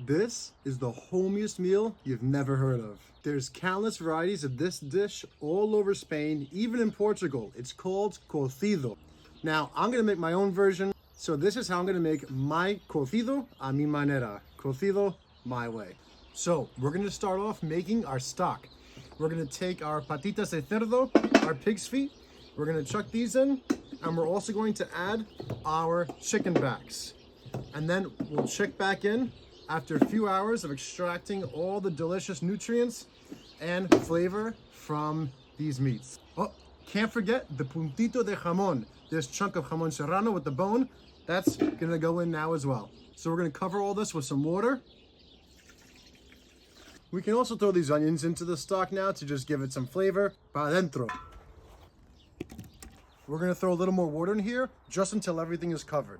This is the homiest meal you've never heard of. There's countless varieties of this dish all over Spain, even in Portugal. It's called cocido. Now, I'm gonna make my own version. So this is how I'm gonna make my cocido a mi manera. Cocido my way. So we're gonna start off making our stock. We're gonna take our patitas de cerdo, our pig's feet. We're gonna chuck these in, and we're also going to add our chicken backs. And then we'll check back in after a few hours of extracting all the delicious nutrients and flavor from these meats. Oh, can't forget the puntito de jamón. This chunk of jamón serrano with the bone, that's gonna go in now as well. So we're gonna cover all this with some water. We can also throw these onions into the stock now to just give it some flavor. Pa dentro. We're gonna throw a little more water in here just until everything is covered.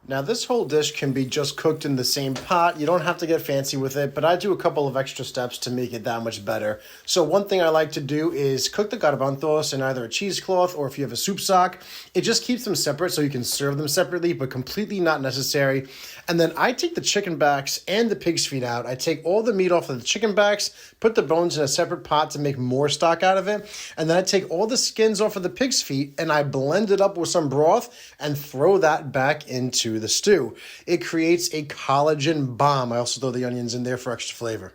Now this whole dish can be just cooked in the same pot. You don't have to get fancy with it, but I do a couple of extra steps to make it that much better. So one thing I like to do is cook the garbanzos in either a cheesecloth or if you have a soup stock. It just keeps them separate so you can serve them separately, but completely not necessary. And then I take the chicken backs and the pig's feet out. I take all the meat off of the chicken backs, put the bones in a separate pot to make more stock out of it. And then I take all the skins off of the pig's feet and I blend it up with some broth and throw that back into the stew. It creates a collagen bomb. I also throw the onions in there for extra flavor.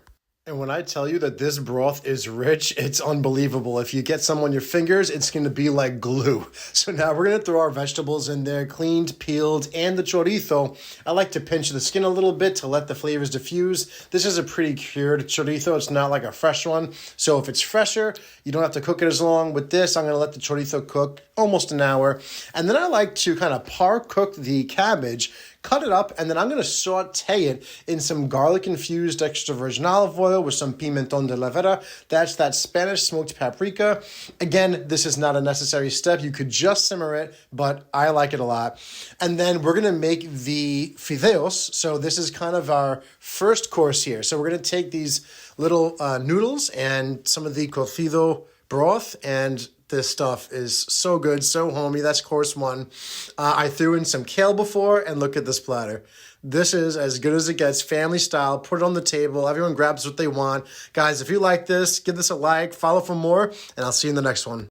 And when I tell you that this broth is rich, it's unbelievable. If you get some on your fingers, it's going to be like glue. So now we're going to throw our vegetables in there, cleaned, peeled, and the chorizo. I like to pinch the skin a little bit to let the flavors diffuse. This is a pretty cured chorizo. It's not like a fresh one. So if it's fresher, you don't have to cook it as long. With this, I'm going to let the chorizo cook almost an hour. And then I like to kind of par cook the cabbage, cut it up, and then I'm going to saute it in some garlic-infused extra virgin olive oil with some pimentón de la Vera. That's that Spanish smoked paprika. Again, this is not a necessary step. You could just simmer it, but I like it a lot. And then we're going to make the fideos. So this is kind of our first course here. So we're going to take these little noodles and some of the cocido broth, and this stuff is so good, so homey. That's course one. I threw in some kale before, and look at this platter. This is as good as it gets, family style. Put it on the table. Everyone grabs what they want. Guys, if you like this, give this a like, follow for more, and I'll see you in the next one.